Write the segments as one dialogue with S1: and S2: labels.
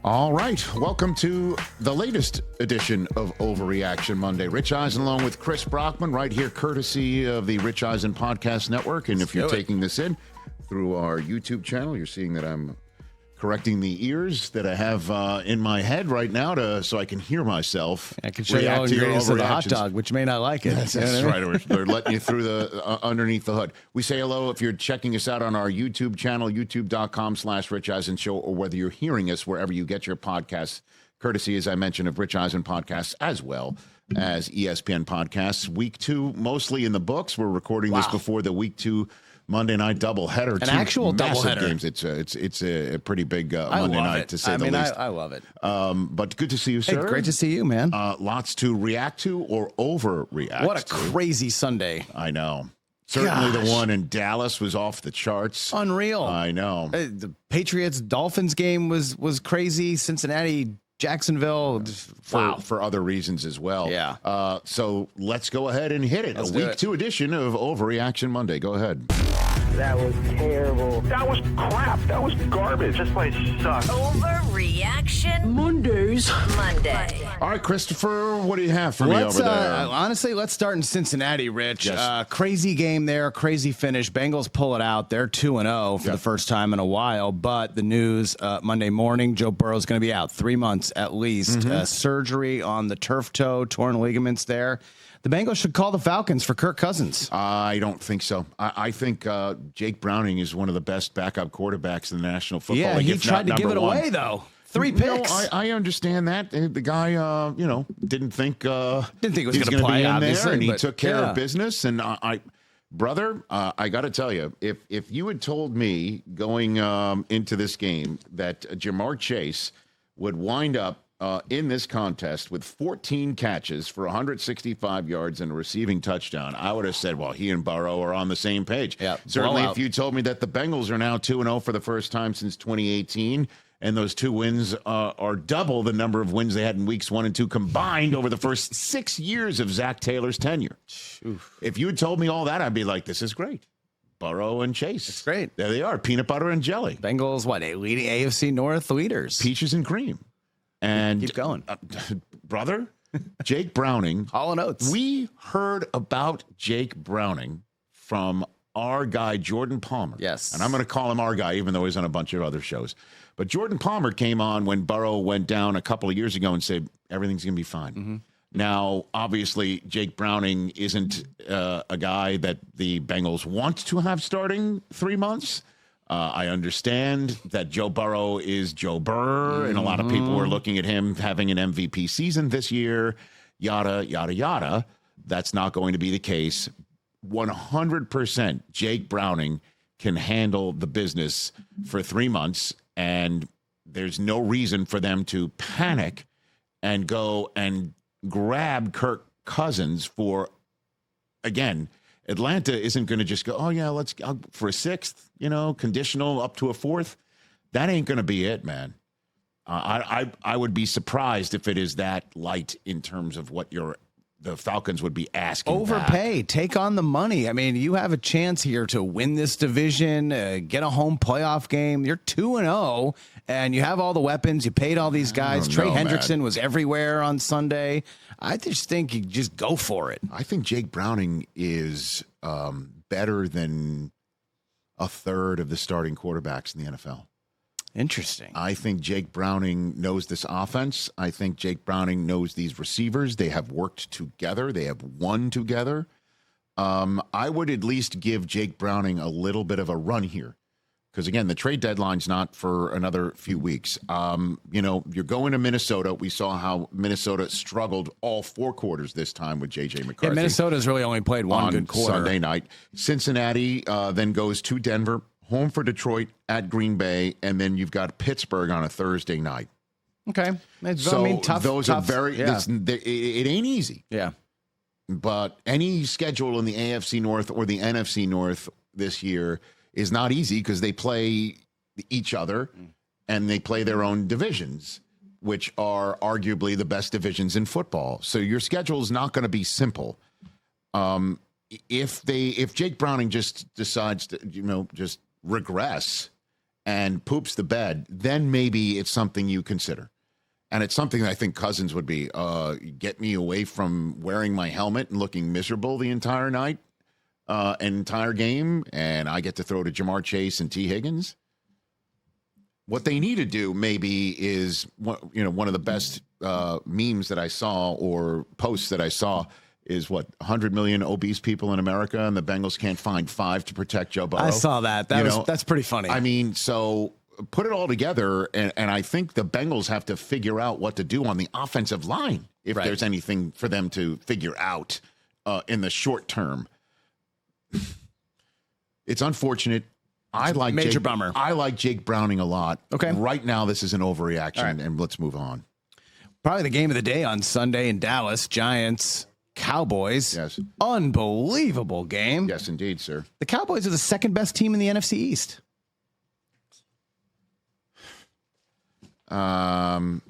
S1: All right. Welcome to the latest edition of Overreaction Monday. Rich Eisen along with Chris Brockman right here, courtesy of the Rich Eisen Podcast Network. And if you're taking this in through our YouTube channel, you're seeing that I'm correcting the ears that I have in my head right now so I can hear myself.
S2: I can show you all ingredients of the hot dog, which may not like it.
S1: That's right. They're letting you through the underneath the hood. We say hello if you're checking us out on our YouTube channel, youtube.com/Rich Eisen Show, or whether you're hearing us wherever you get your podcasts, courtesy, as I mentioned, of Rich Eisen Podcasts, as well as ESPN Podcasts. Week 2, mostly in the books. We're recording this before the Week 2 Monday night doubleheader.
S2: An actual doubleheader.
S1: Games. It's a pretty big Monday night, to say the least.
S2: I love it.
S1: But good to see you, sir.
S2: Hey, great to see you, man.
S1: Lots to react to or overreact.
S2: What a crazy Sunday.
S1: I know. Certainly the one in Dallas was off the charts.
S2: Unreal.
S1: I know.
S2: The Patriots-Dolphins game was crazy. Cincinnati, Jacksonville.
S1: For other reasons as well.
S2: Yeah.
S1: So let's go ahead and hit it.
S2: Let's
S1: a Week 2 edition of Overreaction Monday. Go ahead.
S3: That was terrible. That was crap. That was garbage. This place sucks.
S4: Overreaction Monday.
S1: All right, Christopher, what do you have for me over there?
S2: Honestly, let's start in Cincinnati, Rich.
S1: Yes.
S2: Crazy game there, crazy finish. Bengals pull it out. They're 2-0 for the first time in a while. But the news Monday morning, Joe Burrow's going to be out 3 months at least. Surgery on the turf toe, torn ligaments there. The Bengals should call the Falcons for Kirk Cousins.
S1: I don't think so. I think Jake Browning is one of the best backup quarterbacks in the National Football League.
S2: Yeah, he tried to give it away, though. 3 picks.
S1: No, I understand that. The guy, didn't think he was
S2: going to
S1: be
S2: play,
S1: in there,
S2: obviously,
S1: and he took care
S2: yeah.
S1: of business. And brother, I got to tell you, if you had told me going into this game that Jamar Chase would wind up in this contest with 14 catches for 165 yards and a receiving touchdown, I would have said, well, he and Burrow are on the same page.
S2: Yeah,
S1: certainly,
S2: blowout.
S1: if you told me that the Bengals are now 2-0 for the first time since 2018, and those 2 wins are double the number of wins they had in weeks 1 and 2 combined over the first 6 years of Zach Taylor's tenure.
S2: Oof.
S1: If you had told me all that, I'd be like, this is great. Burrow and Chase.
S2: It's great.
S1: There they are, peanut butter and jelly.
S2: Bengals, leading AFC North leaders.
S1: Peaches and cream. And
S2: keep going.
S1: Brother, Jake Browning.
S2: Hall & Oates.
S1: We heard about Jake Browning from our guy, Jordan Palmer.
S2: Yes.
S1: And I'm going to call him our guy, even though he's on a bunch of other shows. But Jordan Palmer came on when Burrow went down a couple of years ago and said, everything's going to be fine.
S2: Mm-hmm.
S1: Now, obviously, Jake Browning isn't a guy that the Bengals want to have starting 3 months. I understand that Joe Burrow is Joe Burr, and a lot of people are looking at him having an MVP season this year, yada, yada, yada. That's not going to be the case. 100% Jake Browning can handle the business for 3 months, and there's no reason for them to panic and go and grab Kirk Cousins for, again, Atlanta isn't going to just go, oh, yeah, let's go for a 6th, conditional up to a 4th. That ain't going to be it, man. I would be surprised if it is that light in terms of what the Falcons would be asking.
S2: Overpay.
S1: Back.
S2: Take on the money. I mean, you have a chance here to win this division, get a home playoff game. You're 2-0, and you have all the weapons. You paid all these guys. Trey Hendrickson was everywhere on Sunday. I just think you just go for it.
S1: I think Jake Browning is better than a third of the starting quarterbacks in the NFL.
S2: Interesting.
S1: I think Jake Browning knows this offense. I think Jake Browning knows these receivers. They have worked together. They have won together. I would at least give Jake Browning a little bit of a run here. Because, again, the trade deadline's not for another few weeks. You're going to Minnesota. We saw how Minnesota struggled all 4 quarters this time with J.J. McCarthy.
S2: Yeah, Minnesota's really only played one good quarter.
S1: Sunday night. Cincinnati then goes to Denver, home for Detroit, at Green Bay, and then you've got Pittsburgh on a Thursday night.
S2: Okay.
S1: Tough. Those are very
S2: yeah.
S1: It ain't easy.
S2: Yeah.
S1: But any schedule in the AFC North or the NFC North this year is not easy because they play each other and they play their own divisions, which are arguably the best divisions in football. So your schedule is not going to be simple. If Jake Browning just decides to, just regress and poops the bed, then maybe it's something you consider. And it's something that I think Cousins would be, get me away from wearing my helmet and looking miserable the entire night, entire game, and I get to throw to Jamar Chase and T. Higgins. What they need to do maybe is, one of the best memes that I saw or posts that I saw is 100 million obese people in America, and the Bengals can't find 5 to protect Joe Burrow.
S2: I saw that. That's pretty funny.
S1: I mean, so put it all together, and I think the Bengals have to figure out what to do on the offensive line if there's anything for them to figure out in the short term. It's unfortunate.
S2: Major bummer.
S1: I like Jake Browning a lot.
S2: Okay.
S1: Right now, this is an overreaction, and let's move on.
S2: Probably the game of the day on Sunday in Dallas. Giants, Cowboys.
S1: Yes.
S2: Unbelievable game.
S1: Yes, indeed, sir.
S2: The Cowboys are the second best team in the NFC East.
S1: That's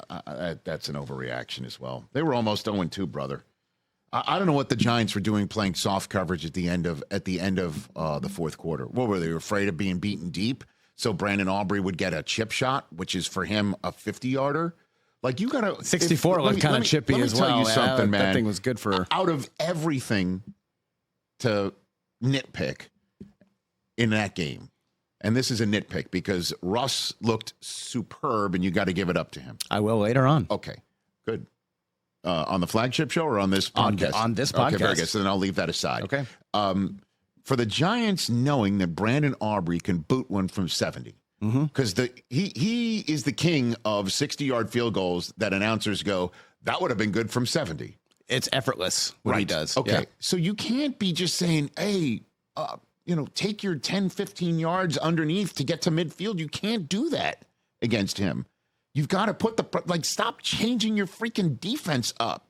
S1: an overreaction as well. They were almost 0-2, brother. I don't know what the Giants were doing playing soft coverage at the end of the fourth quarter. What were they afraid of being beaten deep? So Brandon Aubrey would get a chip shot, which is for him a 50-yarder. Like, you got to
S2: 64 looked kind of chippy as well.
S1: Let me tell you something, man.
S2: That thing was good for.
S1: Out of everything to nitpick in that game, and this is a nitpick because Russ looked superb, and you got to give it up to him.
S2: I will later on.
S1: Okay, good. On the flagship show or on this podcast?
S2: On this podcast.
S1: Okay, very good. So then I'll leave that aside.
S2: Okay.
S1: For the Giants knowing that Brandon Aubrey can boot one from 70, because he is the king of 60-yard field goals that announcers go, that would have been good from 70.
S2: It's effortless what he does.
S1: Okay.
S2: Yeah.
S1: So you can't be just saying, hey, take your 10, 15 yards underneath to get to midfield. You can't do that against him. You've got to put stop changing your freaking defense up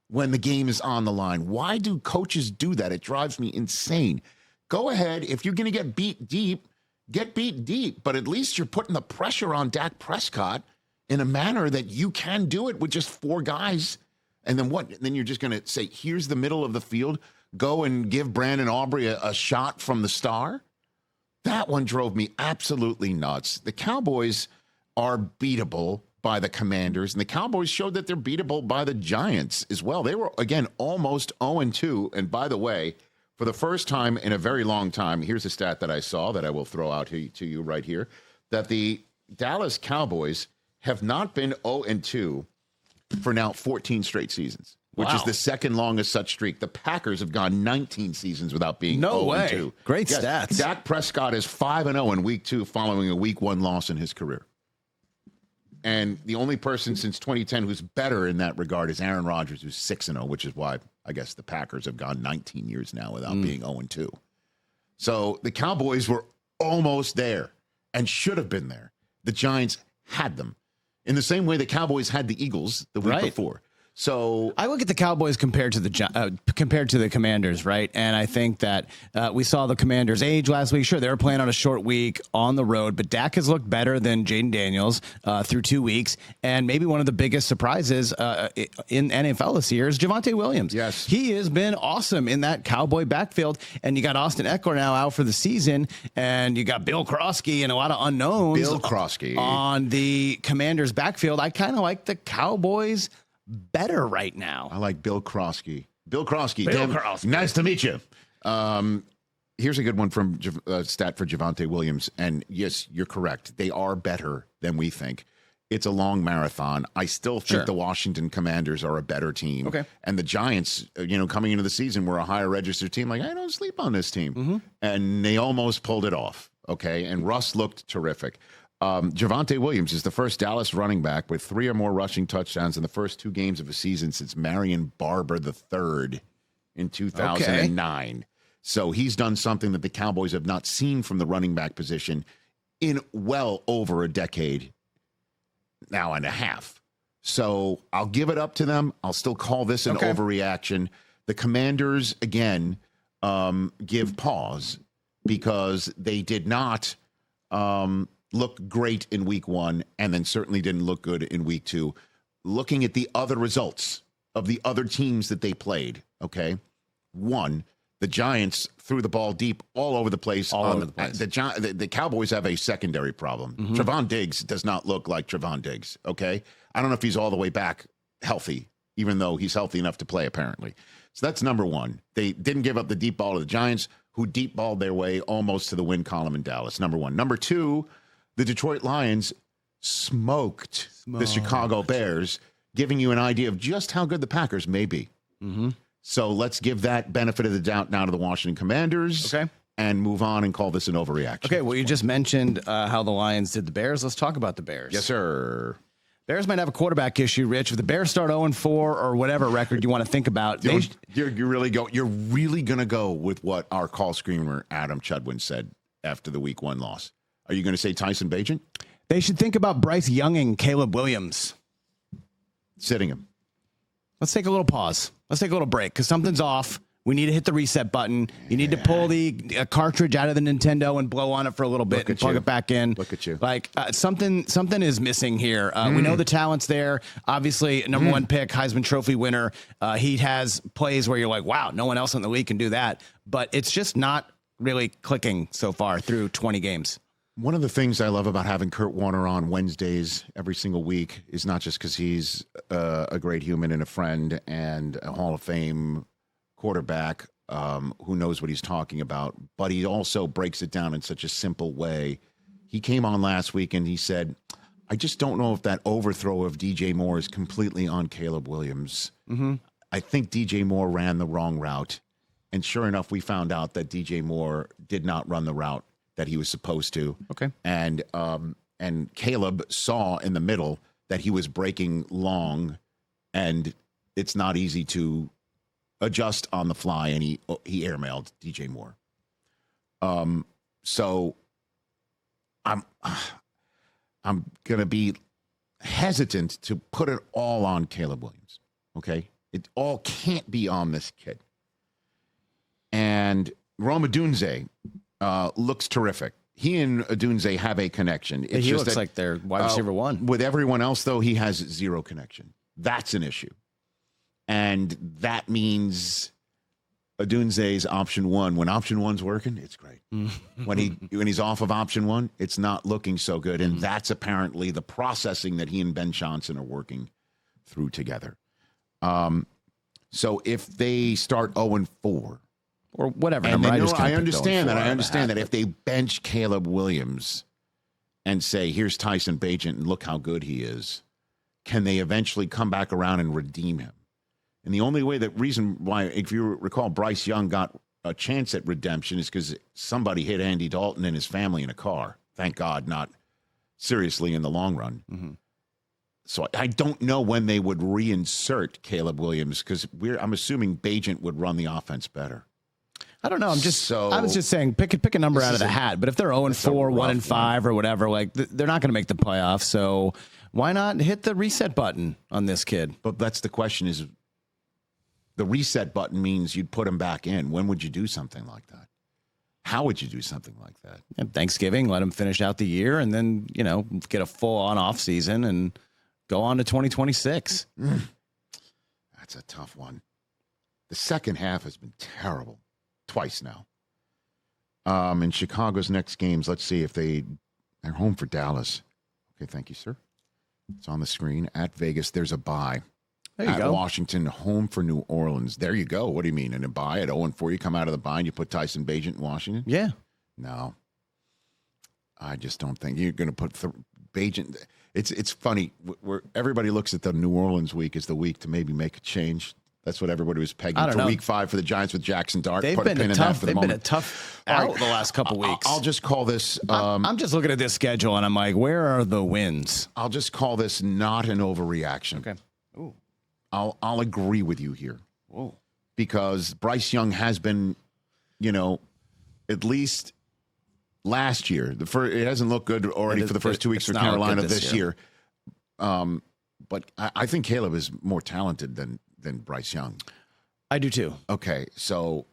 S1: when the game is on the line. Why do coaches do that? It drives me insane. Go ahead. If you're going to get beat deep, get beat deep. But at least you're putting the pressure on Dak Prescott in a manner that you can do it with just 4 guys. And then what? Then you're just going to say, here's the middle of the field. Go and give Brandon Aubrey a shot from the star. That one drove me absolutely nuts. The Cowboys are beatable by the Commanders, and the Cowboys showed that they're beatable by the Giants as well. They were, again, almost 0-2, and by the way, for the first time in a very long time, here's a stat that I saw that I will throw out to you right here, that the Dallas Cowboys have not been 0-2 for now 14 straight seasons, which is the second longest such streak. The Packers have gone 19 seasons without being 0-2.
S2: No way. Great stats.
S1: Dak Prescott is 5-0 in week 2 following a week 1 loss in his career. And the only person since 2010 who's better in that regard is Aaron Rodgers, who's 6-0, which is why I guess the Packers have gone 19 years now without being 0-2. So the Cowboys were almost there and should have been there. The Giants had them in the same way the Cowboys had the Eagles the week before. So
S2: I look at the Cowboys compared to the Commanders, right? And I think that we saw the Commanders age last week. Sure, they were playing on a short week on the road, but Dak has looked better than Jaden Daniels through 2 weeks. And maybe one of the biggest surprises in NFL this year is Javonte Williams.
S1: Yes.
S2: He has been awesome in that Cowboy backfield. And you got Austin Eckler now out for the season, and you got Bill Krosky and a lot of unknowns on the Commanders backfield. I kind of like the Cowboys better right now.
S1: I like Bill Krosky. Bill Krosky. Nice to meet you. Here's a good one from stat for Javonte Williams. And yes, you're correct. They are better than we think. It's a long marathon. I still think the Washington Commanders are a better team.
S2: Okay.
S1: And the Giants, coming into the season, were a higher registered team. Like, I don't sleep on this team. And they almost pulled it off. Okay. And Russ looked terrific. Javonte Williams is the first Dallas running back with 3 or more rushing touchdowns in the first 2 games of a season since Marion Barber III in 2009. Okay. So he's done something that the Cowboys have not seen from the running back position in well over a decade now and a half. So I'll give it up to them. I'll still call this an overreaction. The Commanders, again, give pause because they did not look great in week 1 and then certainly didn't look good in week 2. Looking at the other results of the other teams that they played, okay? 1, The Giants threw the ball deep all over the place. The Cowboys have a secondary problem. Trevon Diggs does not look like Trevon Diggs, okay? I don't know if he's all the way back healthy, even though he's healthy enough to play, apparently. So that's number one. They didn't give up the deep ball to the Giants, who deep balled their way almost to the win column in Dallas, number one. Number two, the Detroit Lions smoked the Chicago Bears, giving you an idea of just how good the Packers may be. So let's give that benefit of the doubt now to the Washington Commanders.
S2: Okay.
S1: And move on and call this an overreaction.
S2: Okay, well, you just mentioned how the Lions did the Bears. Let's talk about the Bears.
S1: Yes, sir.
S2: Bears might have a quarterback issue, Rich. If the Bears start 0-4 or whatever record you want to think about,
S1: you're really going to go with what our call screamer Adam Chudwin said after the Week 1 loss. Are you going to say Tyson Bagent?
S2: They should think about Bryce Young-ing Caleb Williams.
S1: Sitting him.
S2: Let's take a little pause. Let's take a little break because something's off. We need to hit the reset button. You need to pull the cartridge out of the Nintendo and blow on it for a little bit and plug it back in.
S1: Look at you.
S2: Like something is missing here. We know the talent's there. Obviously, number one pick, Heisman Trophy winner. He has plays where you're like, wow, no one else in the league can do that. But it's just not really clicking so far through 20 games.
S1: One of the things I love about having Kurt Warner on Wednesdays every single week is not just because he's a great human and a friend and a Hall of Fame quarterback who knows what he's talking about, but he also breaks it down in such a simple way. He came on last week and he said, I just don't know if that overthrow of DJ Moore is completely on Caleb Williams. I think DJ Moore ran the wrong route. And sure enough, we found out that DJ Moore did not run the route that he was supposed to.
S2: Okay.
S1: And Caleb saw in the middle that he was breaking long, and it's not easy to adjust on the fly, and he airmailed DJ Moore. So I'm gonna be hesitant to put it all on Caleb Williams. Okay, it all can't be on this kid. And Rome Odunze looks terrific. He and Odunze have a connection.
S2: He looks like their wide receiver one.
S1: With everyone else, though, he has zero connection. That's an issue. And that means Odunze's option one. When option one's working, it's great. When he's off of option one, it's not looking so good. And that's apparently the processing that he and Ben Johnson are working through together. So if they start 0-4,
S2: or whatever.
S1: And I understand that. I understand that if they bench Caleb Williams and say, here's Tyson Bagent and look how good he is, can they eventually come back around and redeem him? And the only reason why, if you recall, Bryce Young got a chance at redemption is because somebody hit Andy Dalton and his family in a car. Thank God, not seriously in the long run. So I don't know when they would reinsert Caleb Williams because I'm assuming Bagent would run the offense better.
S2: I don't know. I was just saying, pick a number out of the hat. But if they're 0-4, 1-5, or whatever, like they're not going to make the playoffs. So why not hit the reset button on this kid?
S1: But that's the question: is the reset button means you'd put him back in? When would you do something like that? How would you do something like that?
S2: Yeah, Thanksgiving, let him finish out the year, and then get a full on off season and go on to 2026.
S1: That's a tough one. The second half has been terrible. Twice now. In Chicago's next games, let's see if they're home for Dallas. Okay, thank you, sir. It's on the screen. At Vegas, there's a bye.
S2: There you go.
S1: Washington, home for New Orleans. There you go. What do you mean? In a bye at 0-4, you come out of the bye and you put Tyson Bagent in Washington?
S2: Yeah.
S1: No. I just don't think you're going to put Bagent. It's funny. Where everybody looks at the New Orleans week as the week to maybe make a change. That's what everybody was pegging for Week 5 for the Giants with Jackson Dart.
S2: They've been a tough out the last couple weeks.
S1: I'll just call this.
S2: I'm just looking at this schedule and I'm like, where are the wins?
S1: I'll just call this not an overreaction.
S2: Okay. Ooh.
S1: I'll agree with you here.
S2: Whoa.
S1: Because Bryce Young has been, at least last year. It hasn't looked good already for the first 2 weeks for Carolina this year. But I think Caleb is more talented than Bryce Young.
S2: I do too.
S1: Okay, so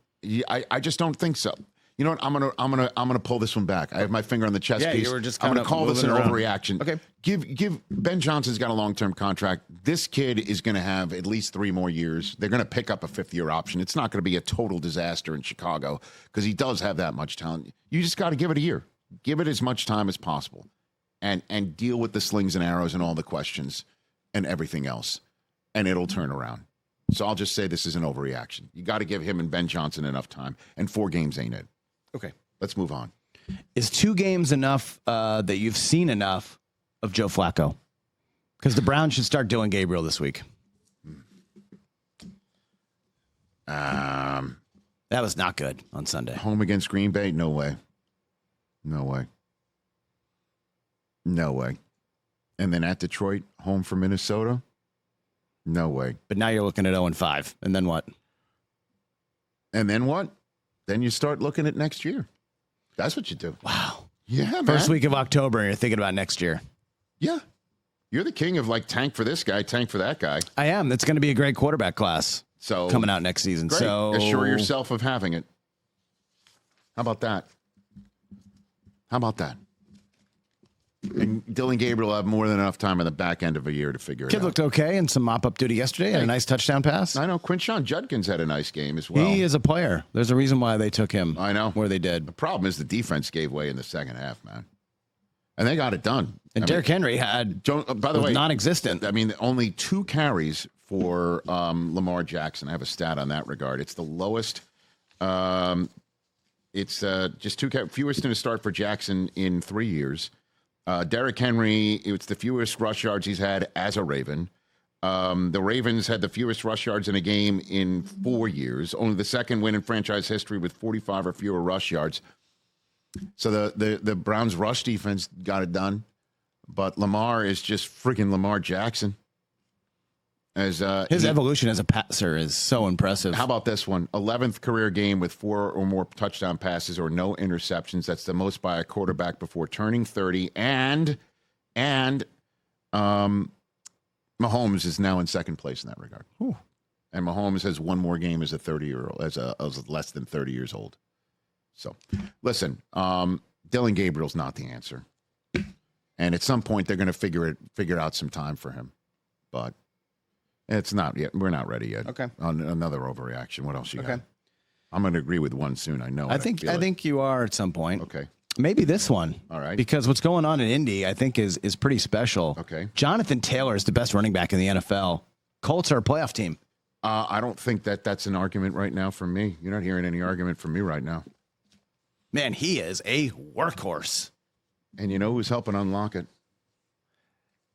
S1: I just don't think so. You know what? I'm gonna pull this one back. I have my finger on the chess piece.
S2: You were just
S1: I'm gonna
S2: kinda
S1: call this an
S2: moving around.
S1: overreaction.
S2: Okay.
S1: Give Ben Johnson's got a long-term contract. This kid is gonna have at least 3 more years. They're gonna pick up a 5th-year option. It's not gonna be a total disaster in Chicago because he does have that much talent. You just got to give it a year. Give it as much time as possible, and deal with the slings and arrows and all the questions and everything else, and it'll turn around. So I'll just say this is an overreaction. You got to give him and Ben Johnson enough time, and 4 games ain't it.
S2: Okay.
S1: Let's move on.
S2: Is 2 games enough that you've seen enough of Joe Flacco? Because the Browns should start Dillon Gabriel this week. That was not good on Sunday.
S1: Home against Green Bay? No way. No way. No way. And then at Detroit, home for Minnesota? No way.
S2: But now you're looking at 0-5. And then what?
S1: And then what? Then you start looking at next year. That's what you do.
S2: Wow.
S1: Yeah, man.
S2: First week of October, and you're thinking about next year.
S1: Yeah. You're the king of like tank for this guy, tank for that guy.
S2: I am. It's going to be a great quarterback class coming out next season.
S1: Great.
S2: So
S1: assure yourself of having it. How about that? How about that? And Dillon Gabriel will have more than enough time in the back end of a year to figure it out.
S2: Kid looked okay in some mop-up duty yesterday and a nice touchdown pass.
S1: I know. Quinshon Judkins had a nice game as well.
S2: He is a player. There's a reason why they took him.
S1: I know.
S2: Where they did.
S1: The problem is the defense gave way in the second half, man. And they got it done.
S2: And Derrick Henry had,
S1: by the way,
S2: non-existent.
S1: I mean, only 2 carries for Lamar Jackson. I have a stat on that regard. It's the lowest. It's just 2 fewest in a start for Jackson in 3 years. Derrick Henry, it's the fewest rush yards he's had as a Raven. The Ravens had the fewest rush yards in a game in 4 years. Only the second win in franchise history with 45 or fewer rush yards. So the Browns' rush defense got it done. But Lamar is just freaking Lamar Jackson. His
S2: evolution as a passer is so impressive.
S1: How about this one? 11th career game with 4 or more touchdown passes or no interceptions. That's the most by a quarterback before turning 30. And Mahomes is now in second place in that regard.
S2: Ooh.
S1: And Mahomes has 1 more game as a 30-year-old, as less than 30 years old. So, listen, Dillon Gabriel's not the answer. And at some point, they're going to figure out some time for him. But it's not yet. We're not ready yet.
S2: Okay.
S1: On another overreaction. What else you got? I'm going to agree with one soon. I know.
S2: I think you are at some point.
S1: Okay.
S2: Maybe this one.
S1: All right.
S2: Because what's going on in Indy, I think, is pretty special.
S1: Okay.
S2: Jonathan Taylor is the best running back in the NFL. Colts are a playoff team.
S1: I don't think that's an argument right now from me. You're not hearing any argument from me right now.
S2: Man, he is a workhorse.
S1: And you know who's helping unlock it?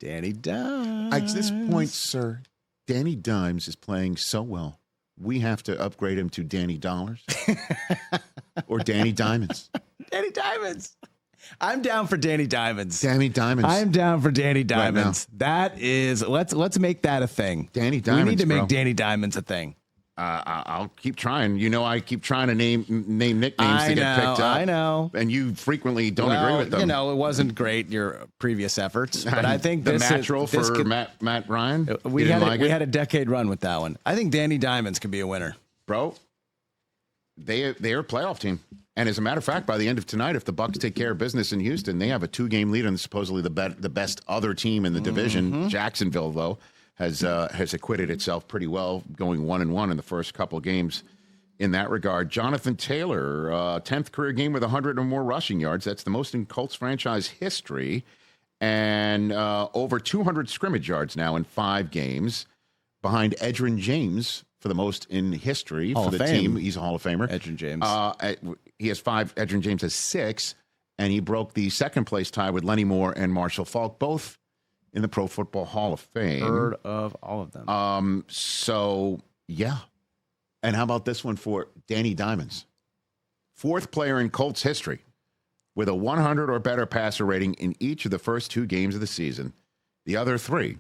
S2: Danny Dimes.
S1: At this point, sir, Danny Dimes is playing so well. We have to upgrade him to Danny Dollars or Danny Diamonds.
S2: Danny Diamonds. I'm down for Danny Diamonds.
S1: Danny Diamonds.
S2: I'm down for Danny Diamonds. That is, let's make that a thing.
S1: Danny Diamonds.
S2: We need to make
S1: bro.
S2: Danny Diamonds a thing.
S1: I'll keep trying. You know, I keep trying to name nicknames to get picked up.
S2: I know.
S1: And you frequently don't agree with them.
S2: You know, it wasn't great, your previous efforts. But I think
S1: the
S2: this
S1: natural for Matt Ryan.
S2: We had a decade run with that one. I think Danny Diamonds can be a winner.
S1: Bro, they are a playoff team. And as a matter of fact, by the end of tonight, if the Bucs take care of business in Houston, they have a 2-game lead on supposedly the best other team in the division. Jacksonville, though, has acquitted itself pretty well, going 1-1 in the first couple games in that regard. Jonathan Taylor, 10th career game with 100 or more rushing yards. That's the most in Colts franchise history. And over 200 scrimmage yards now in 5 games, behind Edgerrin James for the most in history for the team. He's a Hall of Famer.
S2: Edgerrin James.
S1: He has 5. Edgerrin James has 6. And he broke the second place tie with Lenny Moore and Marshall Faulk, both in the Pro Football Hall of Fame.
S2: Heard of all of them.
S1: So, yeah. And how about this one for Danny Diamonds? 4th player in Colts history with a 100 or better passer rating in each of the first 2 games of the season. The other 3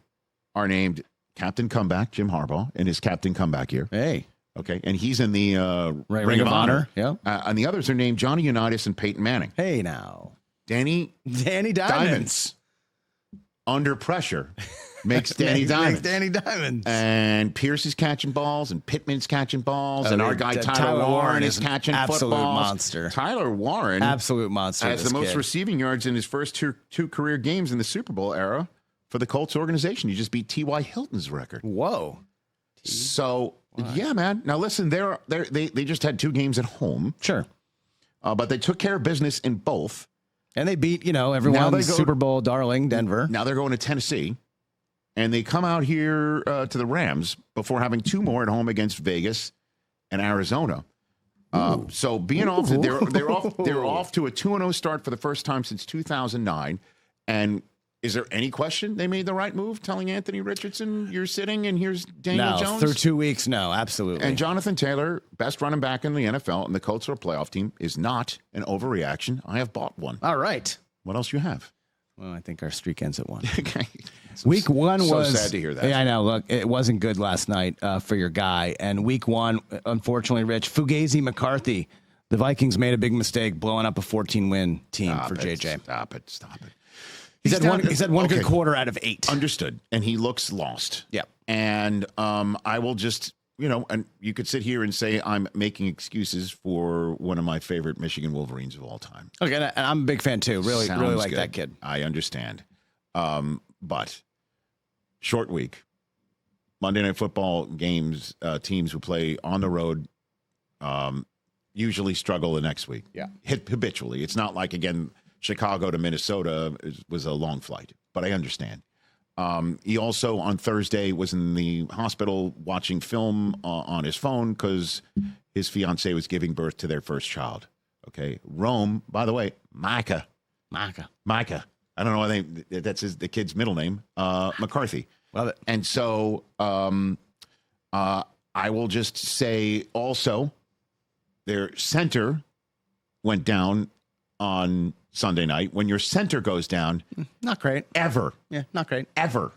S1: are named Captain Comeback, Jim Harbaugh, in his Captain Comeback year.
S2: Hey.
S1: Okay. And he's in the
S2: Ring of Honor. Yeah.
S1: And the others are named Johnny Unitas and Peyton Manning.
S2: Hey, now.
S1: Danny
S2: Diamonds.
S1: Under pressure makes Danny Diamond. And Pierce is catching balls, and Pittman's catching balls, and our guy Tyler Warren is catching
S2: absolute
S1: footballs.
S2: Monster.
S1: Tyler Warren,
S2: absolute monster,
S1: has the most receiving yards in his first two career games in the Super Bowl era for the Colts organization. He just beat T.Y. Hilton's record.
S2: Whoa.
S1: So, yeah, man. Now, listen, they just had 2 games at home.
S2: Sure.
S1: But they took care of business in both.
S2: And they beat, everyone's Super Bowl darling, Denver.
S1: Now they're going to Tennessee. And they come out here to the Rams before having 2 more at home against Vegas and Arizona. So being off, they're off to a 2-0 start for the first time since 2009. And is there any question they made the right move, telling Anthony Richardson, you're sitting and here's Daniel Jones?
S2: Through 2 weeks, no, absolutely.
S1: And Jonathan Taylor, best running back in the NFL, and the Colts are a playoff team, is not an overreaction. I have bought one.
S2: All right.
S1: What else you have?
S2: Well, I think our streak ends at 1.
S1: Okay.
S2: Week 1 was...
S1: So sad to hear that.
S2: Yeah, I know. Look, it wasn't good last night for your guy. And week 1, unfortunately, Rich, fugazi-McCarthy. The Vikings made a big mistake blowing up a 14-win team for JJ.
S1: Stop it.
S2: He's had one good quarter out of 8.
S1: Understood. And he looks lost.
S2: Yep.
S1: And I will just, and you could sit here and say I'm making excuses for one of my favorite Michigan Wolverines of all time.
S2: Okay, and I'm a big fan too. Really like
S1: good.
S2: That kid.
S1: I understand. But short week. Monday Night Football games, teams who play on the road usually struggle the next week.
S2: Yeah.
S1: Habitually. It's not like, again, Chicago to Minnesota was a long flight, but I understand. He also, on Thursday, was in the hospital watching film on his phone because his fiancée was giving birth to their first child. Okay. Rome, by the way, Micah. I don't know why that's the kid's middle name. McCarthy.
S2: Love it.
S1: And so I will just say also their center went down on Sunday night. When your center goes down,
S2: not great.
S1: Ever.
S2: Yeah, not great.
S1: Ever.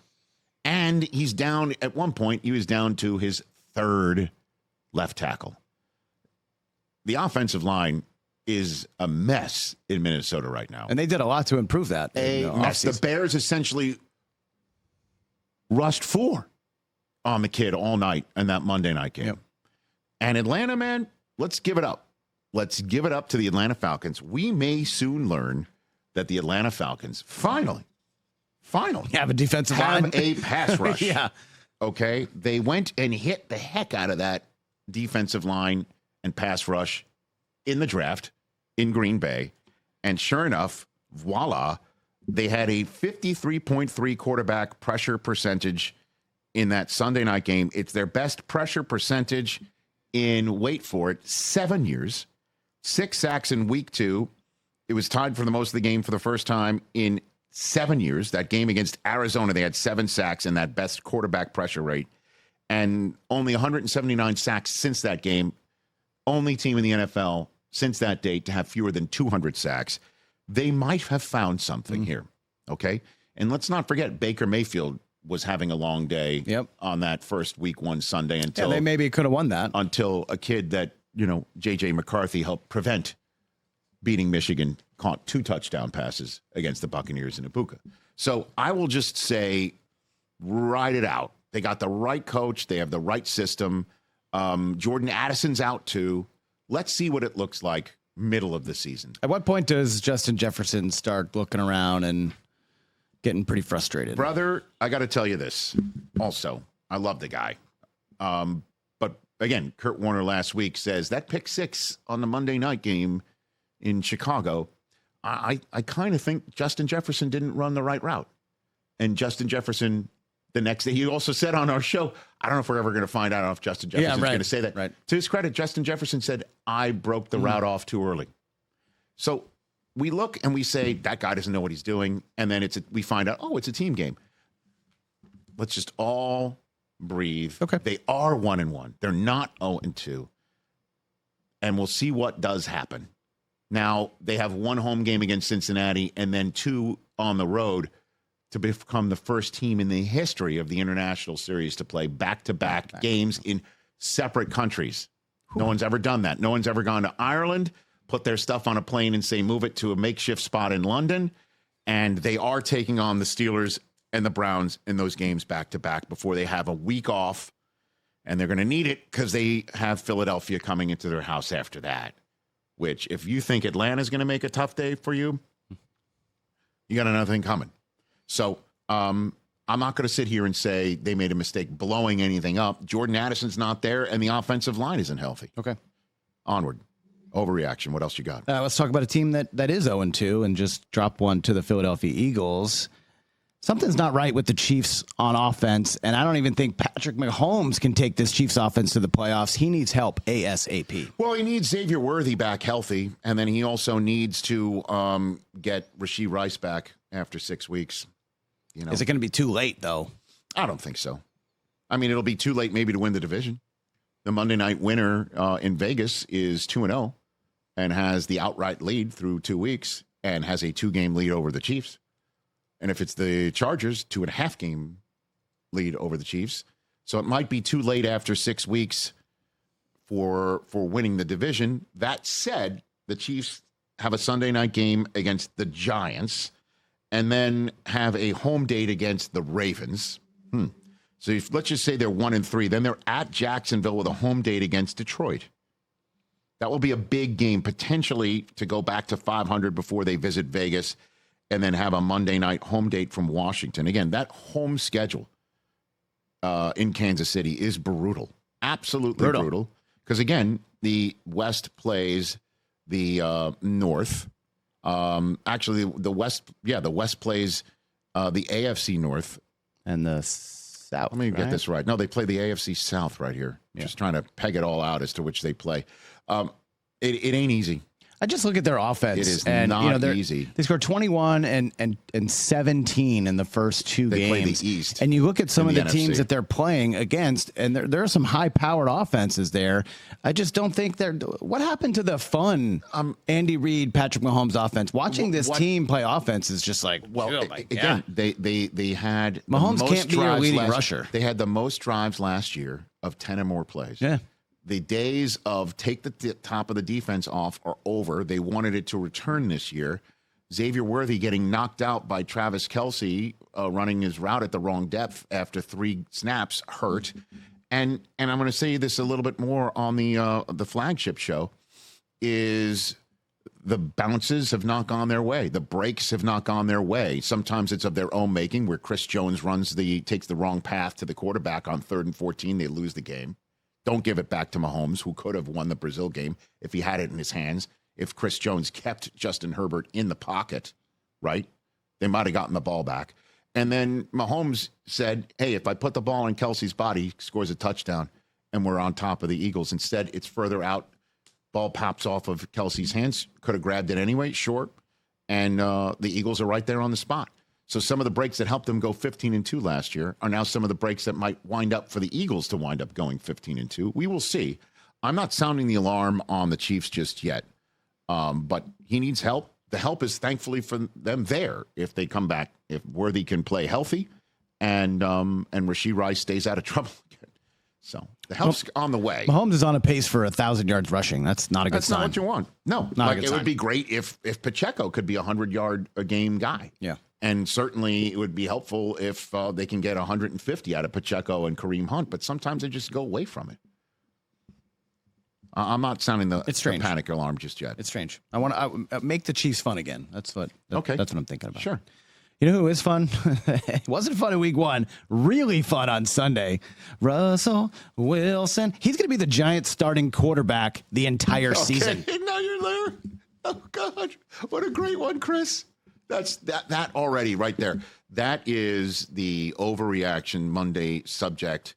S1: And he's down, at one point, he was down to his 3rd left tackle. The offensive line is a mess in Minnesota right now.
S2: And they did a lot to improve that.
S1: Mess. The Bears essentially rushed 4 on the kid all night in that Monday night game. Yep. And Atlanta, man, let's give it up. Let's give it up to the Atlanta Falcons. We may soon learn that the Atlanta Falcons finally
S2: have a defensive line,
S1: have a pass rush.
S2: Yeah.
S1: Okay. They went and hit the heck out of that defensive line and pass rush in the draft in Green Bay. And sure enough, voila, they had a 53.3 quarterback pressure percentage in that Sunday night game. It's their best pressure percentage in, wait for it, 7 years. 6 sacks in week 2. It was tied for the most of the game for the first time in 7 years. That game against Arizona, they had 7 sacks and that best quarterback pressure rate. And only 179 sacks since that game. Only team in the NFL since that date to have fewer than 200 sacks. They might have found something here. Okay. And let's not forget Baker Mayfield was having a long day on that first week 1 Sunday until
S2: they maybe could have won that
S1: until a kid that, J.J. McCarthy helped prevent beating Michigan, caught 2 touchdown passes against the Buccaneers in Ibuka. So I will just say, ride it out. They got the right coach. They have the right system. Jordan Addison's out too. Let's see what it looks like middle of the season.
S2: At what point does Justin Jefferson start looking around and getting pretty frustrated?
S1: Brother, I got to tell you this. Also, I love the guy. But again, Kurt Warner last week says that pick 6 on the Monday night game in Chicago, I kind of think Justin Jefferson didn't run the right route. And Justin Jefferson, the next day, he also said on our show, I don't know if we're ever going to find out if Justin Jefferson's going to say that.
S2: Right.
S1: To his credit, Justin Jefferson said, I broke the route off too early. So we look and we say, that guy doesn't know what he's doing. And then we find out, it's a team game. Let's just all breathe.
S2: Okay.
S1: They are 1-1. They're not 0-2. And we'll see what does happen. Now, they have 1 home game against Cincinnati and then 2 on the road to become the first team in the history of the International Series to play back-to-back games in separate countries. No one's ever done that. No one's ever gone to Ireland, put their stuff on a plane and say, move it to a makeshift spot in London. And they are taking on the Steelers and the Browns in those games back to back before they have a week off, and they're going to need it because they have Philadelphia coming into their house after that, which if you think Atlanta's going to make a tough day for you, you got another thing coming. So I'm not going to sit here and say they made a mistake blowing anything up. Jordan Addison's not there, and the offensive line isn't healthy.
S2: Okay.
S1: Onward. Overreaction. What else you got?
S2: Let's talk about a team that is 0-2 and just dropped one to the Philadelphia Eagles. Something's not right with the Chiefs on offense, and I don't even think Patrick Mahomes can take this Chiefs offense to the playoffs. He needs help ASAP.
S1: Well, he needs Xavier Worthy back healthy, and then he also needs to get Rashee Rice back after 6 weeks. You know,
S2: is it going to be too late, though?
S1: I don't think so. I mean, it'll be too late maybe to win the division. The Monday night winner in Vegas is 2-0 and has the outright lead through 2 weeks and has a 2-game lead over the Chiefs. And if it's the Chargers, 2.5-game lead over the Chiefs. So it might be too late after 6 weeks for winning the division. That said, the Chiefs have a Sunday night game against the Giants and then have a home date against the Ravens. So let's just say they're 1-3. Then they're at Jacksonville with a home date against Detroit. That will be a big game, potentially to go back to 500 before they visit Vegas and then have a Monday night home date from Washington. Again, that home schedule in Kansas City is brutal. Absolutely brutal. Because, again, the West plays the North. Actually, the West plays the AFC North.
S2: And the South.
S1: Let me get this right. No, they play the AFC South right here. Yeah. Just trying to peg it all out as to which they play. It ain't easy.
S2: I just look at their offense.
S1: It is not easy.
S2: They scored 21 and 17 in the first two games.
S1: They play the East.
S2: And you look at some of the
S1: NFC
S2: teams that they're playing against, and there are some high-powered offenses there. I just don't think they're. What happened to the fun Andy Reid, Patrick Mahomes offense? Watching this team play offense is just like, oh my
S1: again,
S2: God.
S1: They had
S2: Mahomes can't be your leading rusher.
S1: They had the most drives last year of 10 or more plays.
S2: Yeah.
S1: The days of take the top of the defense off are over. They wanted it to return this year. Xavier Worthy getting knocked out by Travis Kelce running his route at the wrong depth after 3 snaps hurt. And I'm going to say this a little bit more on the flagship show is the bounces have not gone their way. The breaks have not gone their way. Sometimes it's of their own making where Chris Jones takes the wrong path to the quarterback on 3rd and 14. They lose the game. Don't give it back to Mahomes, who could have won the Brazil game if he had it in his hands. If Chris Jones kept Justin Herbert in the pocket, right? They might have gotten the ball back. And then Mahomes said, hey, if I put the ball in Kelsey's body, he scores a touchdown, and we're on top of the Eagles. Instead, it's further out. Ball pops off of Kelsey's hands. Could have grabbed it anyway, short. And the Eagles are right there on the spot. So some of the breaks that helped them go 15-2 last year are now some of the breaks that might wind up for the Eagles to wind up going 15-2. We will see. I'm not sounding the alarm on the Chiefs just yet, but he needs help. The help is thankfully for them there if they come back, if Worthy can play healthy and Rashee Rice stays out of trouble again. So the help's on the way.
S2: Mahomes is on a pace for 1,000 yards rushing. That's not a good sign.
S1: That's not what you want. No,
S2: not a good
S1: it
S2: sign.
S1: Would be great if Pacheco could be a 100-yard-a-game guy.
S2: Yeah.
S1: And certainly it would be helpful if they can get 150 out of Pacheco and Kareem Hunt, but sometimes they just go away from it. I'm not sounding the panic alarm just yet.
S2: It's strange. I want to make the Chiefs fun again. That's what I'm thinking about.
S1: Sure.
S2: You know who is fun? It wasn't fun in week 1. Really fun on Sunday. Russell Wilson. He's going to be the Giants starting quarterback the entire season.
S1: Now you're there. Oh, God. What a great one, Chris. That's that already right there. That is the Overreaction Monday subject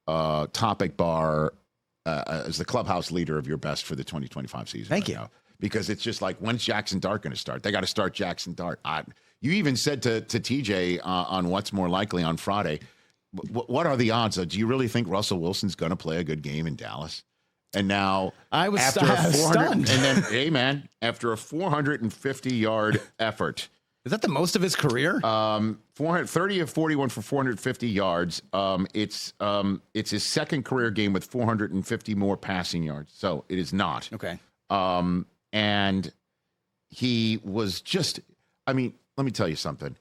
S1: topic bar as the clubhouse leader of your best for the 2025 season.
S2: Thank you.
S1: Now. Because it's just like, when's Jackson Dart going to start? They got to start Jackson Dart. You even said to TJ on What's More Likely on Friday, what are the odds? Do you really think Russell Wilson's going to play a good game in Dallas? And now
S2: I was
S1: after
S2: stunned.
S1: And then, hey, man, after a 450-yard effort.
S2: Is that the most of his career?
S1: 30 of 41 for 450 yards. It's his second career game with 450 more passing yards. So it is not.
S2: Okay.
S1: And he was just, I mean, let me tell you something.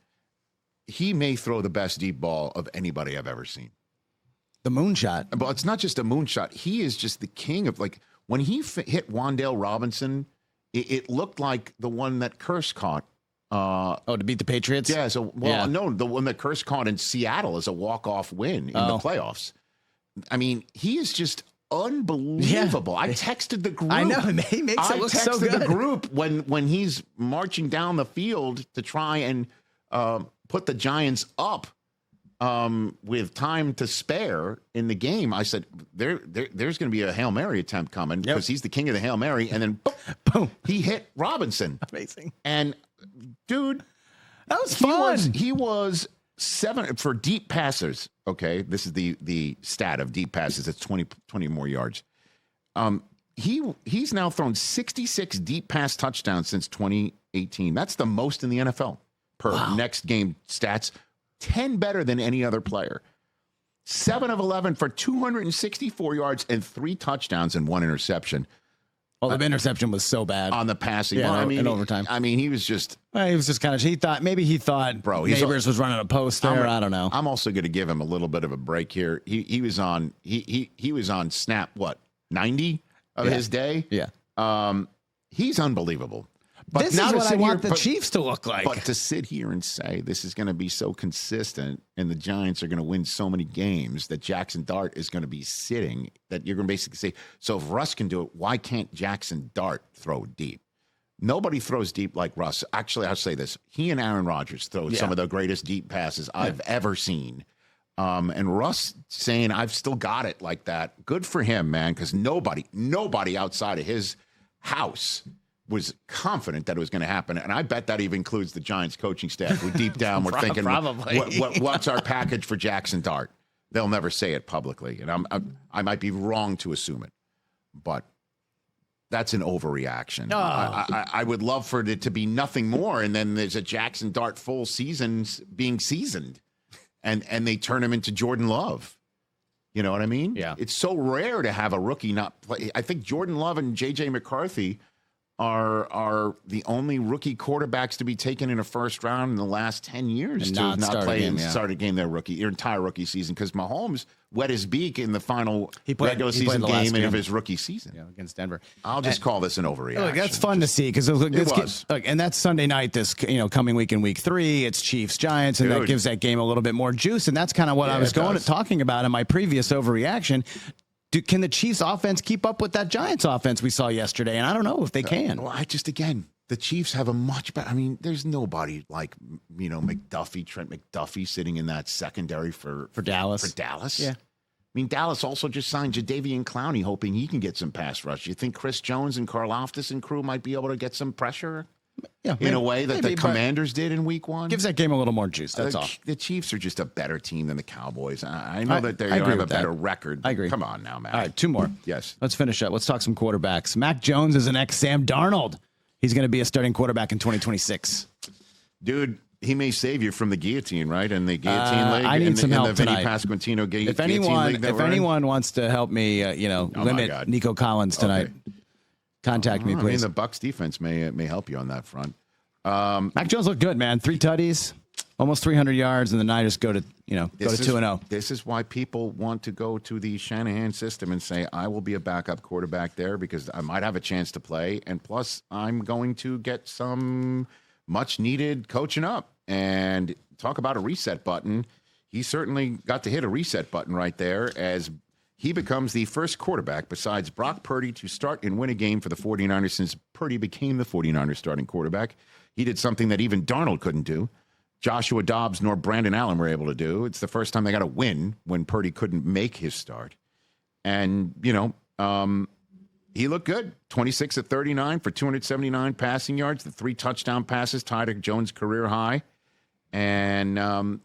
S1: he may throw the best deep ball of anybody I've ever seen.
S2: The moonshot.
S1: But it's not just a moonshot. He is just the king of, like, when he hit Wan'Dale Robinson, it looked like the one that Curse caught.
S2: To beat the Patriots?
S1: Yeah. No, the one that Curse caught in Seattle as a walk-off win in the playoffs. I mean, he is just unbelievable. I texted the group.
S2: I know. He makes it look so good.
S1: I texted the group when he's marching down the field to try and put the Giants up with time to spare in the game. I said, there's going to be a Hail Mary attempt coming because he's the king of the Hail Mary. And then boom, he hit Robinson.
S2: Amazing.
S1: And, dude,
S2: that was fun.
S1: He was 7 for deep passers. Okay, this is the stat of deep passes. It's 20 more yards. He's now thrown 66 deep pass touchdowns since 2018. That's the most in the NFL per next game stats. 10 better than any other player. 7 of 11 for 264 yards and 3 touchdowns and 1 interception.
S2: Well, the interception was so bad
S1: on the passing.
S2: Yeah, in overtime.
S1: I mean, he was just
S2: kind of. He thought Neighbors was running a post there. I don't know.
S1: I'm also going to give him a little bit of a break here. He was on snap 90 of his day.
S2: Yeah.
S1: He's unbelievable. But
S2: this is what I want the Chiefs to look like.
S1: But to sit here and say this is going to be so consistent and the Giants are going to win so many games that Jackson Dart is going to be sitting, that you're going to basically say, so if Russ can do it, why can't Jackson Dart throw deep? Nobody throws deep like Russ. Actually, I'll say this. He and Aaron Rodgers throw some of the greatest deep passes I've ever seen. And Russ saying, I've still got it like that. Good for him, man, because nobody outside of his house was confident that it was going to happen. And I bet that even includes the Giants coaching staff who deep down were thinking, what's our package for Jackson Dart? They'll never say it publicly. And I might be wrong to assume it, but that's an overreaction. I would love for it to be nothing more. And then there's a Jackson Dart full season being seasoned and they turn him into Jordan Love. You know what I mean?
S2: Yeah.
S1: It's so rare to have a rookie not play. I think Jordan Love and J.J. McCarthy are the only rookie quarterbacks to be taken in a first round in the last 10 years to not play and start a game their entire rookie season, because Mahomes wet his beak in the final regular season game of his rookie season
S2: against Denver.
S1: I'll just call this an overreaction.
S2: Look, that's fun to see because and that's Sunday night. This coming week in week 3, it's Chiefs Giants, and that gives that game a little bit more juice. And that's kind of what I was talking about in my previous overreaction. Can the Chiefs offense keep up with that Giants offense we saw yesterday? And I don't know if they can.
S1: Well, the Chiefs have a much better. I mean, there's nobody like, Trent McDuffie sitting in that secondary for
S2: Dallas.
S1: For Dallas.
S2: Yeah.
S1: I mean, Dallas also just signed Jadeveon Clowney, hoping he can get some pass rush. You think Chris Jones and Karlaftis and crew might be able to get some pressure? Yeah, in a way that the Commanders did in week 1?
S2: Gives that game a little more juice, that's all.
S1: The Chiefs are just a better team than the Cowboys. I know that they have a better record.
S2: I agree.
S1: Come on now, man.
S2: All right, 2 more.
S1: Yes.
S2: Let's finish up. Let's talk some quarterbacks. Mac Jones is an ex-Sam Darnold. He's going to be a starting quarterback in 2026
S1: Dude, he may save you from the guillotine, right? And the guillotine league.
S2: I need some help
S1: the
S2: tonight.
S1: Pasquantino
S2: If anyone wants to help me, limit Nico Collins tonight, contact me, please.
S1: I mean, the Bucs defense may help you on that front.
S2: Mac Jones looked good, man. 3 tutties, almost 300 yards, and the Niners go to 2-0.
S1: This is why people want to go to the Shanahan system and say, I will be a backup quarterback there because I might have a chance to play, and plus I'm going to get some much needed coaching up. And talk about a reset button. He certainly got to hit a reset button right there as he becomes the first quarterback besides Brock Purdy to start and win a game for the 49ers since Purdy became the 49ers starting quarterback. He did something that even Darnold couldn't do. Joshua Dobbs nor Brandon Allen were able to do. It's the first time they got a win when Purdy couldn't make his start. And, he looked good. 26 of 39 for 279 passing yards. The 3 touchdown passes tied a Jones career high. And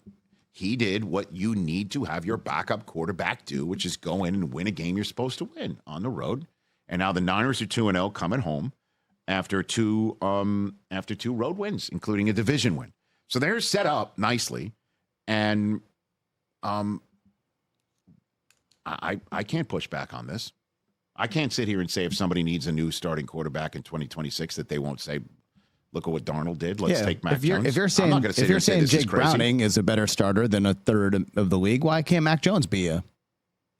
S1: he did what you need to have your backup quarterback do, which is go in and win a game you're supposed to win on the road. And now the Niners are 2-0 coming home after two road wins, including a division win. So they're set up nicely. And I can't push back on this. I can't sit here and say if somebody needs a new starting quarterback in 2026 that they won't say, Look at what Darnold did. Let's take Mac
S2: if you're,
S1: Jones.
S2: If you're saying,
S1: I'm not gonna sit
S2: if
S1: here
S2: you're
S1: and say
S2: saying
S1: this is
S2: Jake
S1: crazy.
S2: Browning is a better starter than a third of the league, why can't Mac Jones be a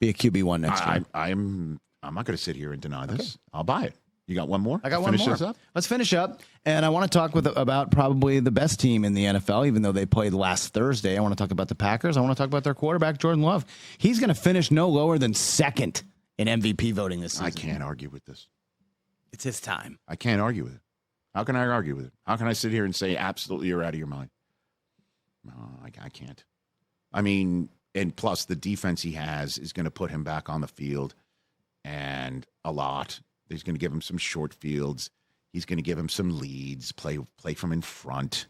S2: QB1 next year?
S1: I'm not going to sit here and deny this. Okay. I'll buy it. You got one more?
S2: I got
S1: Finish
S2: one more.
S1: This up?
S2: Let's finish up. And I want to talk about probably the best team in the NFL, even though they played last Thursday. I want to talk about the Packers. I want to talk about their quarterback, Jordan Love. He's going to finish no lower than second in MVP voting this season.
S1: I can't argue with this.
S2: It's his time.
S1: I can't argue with it. How can I argue with it? How can I sit here and say absolutely you're out of your mind? No, I can't. I mean, and plus the defense he has is going to put him back on the field and a lot. He's going to give him some short fields. He's going to give him some leads, play from in front.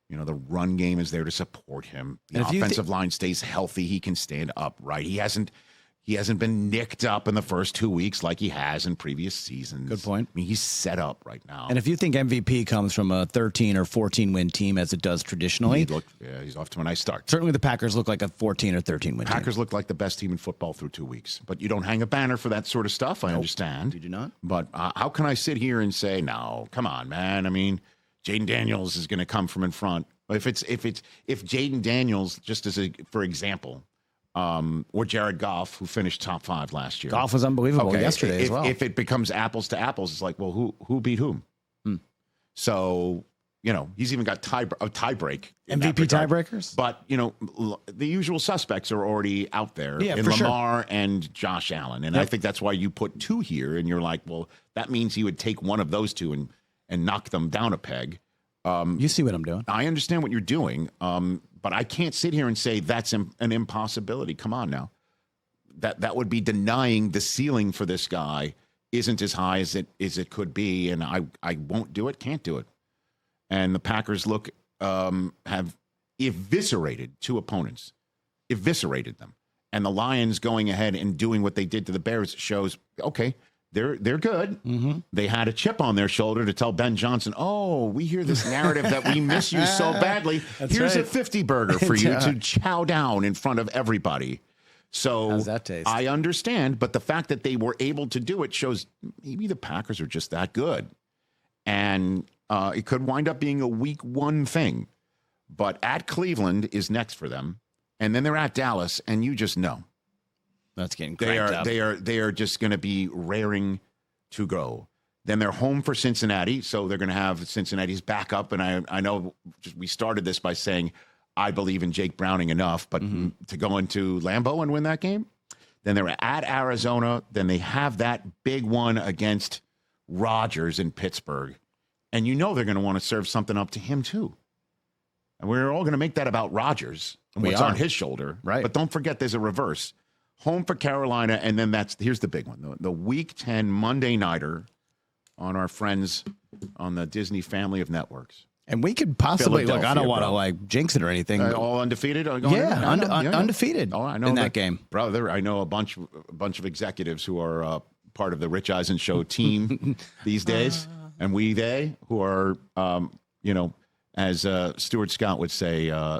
S1: You know, the run game is there to support him. The offensive line stays healthy. He can stand upright. He hasn't been nicked up in the first 2 weeks like he has in previous seasons.
S2: Good point.
S1: I mean, he's set up right now.
S2: And if you think MVP comes from a 13 or 14 win team as it does traditionally,
S1: he's off to a nice start.
S2: Certainly the Packers look like a 14 or 13 win team.
S1: Packers look like the best team in football through 2 weeks. But you don't hang a banner for that sort of stuff. I understand.
S2: You do not?
S1: But how can I sit here and say, no, come on, man. I mean, Jaden Daniels is going to come from in front. If Jaden Daniels, just for example, or Jared Goff, who finished top 5 last year.
S2: Goff was unbelievable yesterday as well.
S1: If it becomes apples to apples, it's like, well, who beat whom? So, you know, he's even got a tie break.
S2: MVP tiebreakers?
S1: But, you know, the usual suspects are already out there in Lamar and Josh Allen. And I think that's why you put 2 here. And you're like, well, that means he would take one of those 2 and knock them down a peg.
S2: You see what I'm doing.
S1: I understand what you're doing. But I can't sit here and say that's an impossibility. Come on now. That would be denying the ceiling for this guy isn't as high as it could be, and I won't do it, can't do it. And the Packers have eviscerated 2 opponents, eviscerated them. And the Lions going ahead and doing what they did to the Bears shows, okay, they're good. Mm-hmm. They had a chip on their shoulder to tell Ben Johnson, oh, we hear this narrative that we miss you so badly. Here's a 50 burger for you to chow down in front of everybody. So
S2: how's that taste?
S1: I understand, but the fact that they were able to do it shows maybe the Packers are just that good. And it could wind up being a week 1 thing. But at Cleveland is next for them. And then they're at Dallas, and you just know.
S2: That's getting cranked up.
S1: They are just going to be raring to go. Then they're home for Cincinnati, so they're going to have Cincinnati's backup. And I know we started this by saying I believe in Jake Browning enough, but to go into Lambeau and win that game, then they're at Arizona. Then they have that big one against Rodgers in Pittsburgh, and you know they're going to want to serve something up to him too. And we're all going to make that about Rodgers and what's on his shoulder,
S2: right?
S1: But don't forget, there's a reverse. Home for Carolina, and then here's the big one, the Week 10 Monday Nighter on our friends on the Disney family of networks.
S2: And we could possibly, look, I don't want to jinx it or anything.
S1: All undefeated?
S2: Undefeated in that game.
S1: Brother, I know a bunch of executives who are part of the Rich Eisen Show team these days, and who are, as Stuart Scott would say,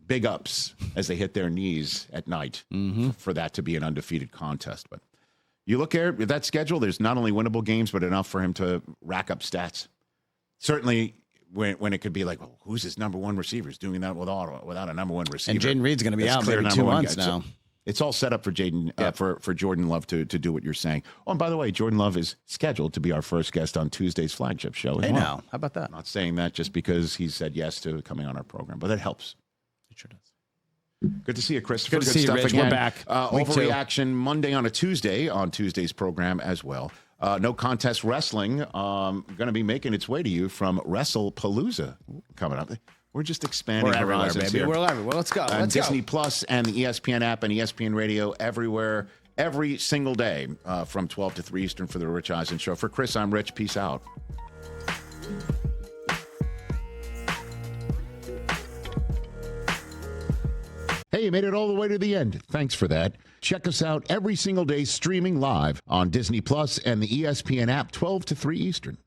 S1: big ups as they hit their knees at night for that to be an undefeated contest. But you look at that schedule, there's not only winnable games, but enough for him to rack up stats. Certainly when it could be like, well, who's his number 1 receiver? He's doing that without a number 1 receiver.
S2: And Jaden Reed's going to be out maybe 2 months now.
S1: So it's all set up for for Jordan Love to do what you're saying. Oh, and by the way, Jordan Love is scheduled to be our first guest on Tuesday's flagship show.
S2: Hey, now, how about that?
S1: I'm not saying that just because he said yes to coming on our program, but that helps.
S2: It sure does.
S1: Good to see you, Christopher.
S2: Good to see you, Rich.
S1: Again.
S2: We're back.
S1: Overreaction Monday on Tuesday's program as well. No Contest Wrestling going to be making its way to you from WrestlePalooza coming up. We're just expanding
S2: We're everywhere,
S1: horizons
S2: baby.
S1: here.
S2: We're everywhere. Let's go.
S1: And Disney Plus and the ESPN app and ESPN Radio everywhere, every single day from 12 to 3 Eastern for the Rich Eisen Show. For Chris, I'm Rich. Peace out. Hey, you made it all the way to the end. Thanks for that. Check us out every single day streaming live on Disney Plus and the ESPN app 12 to 3 Eastern.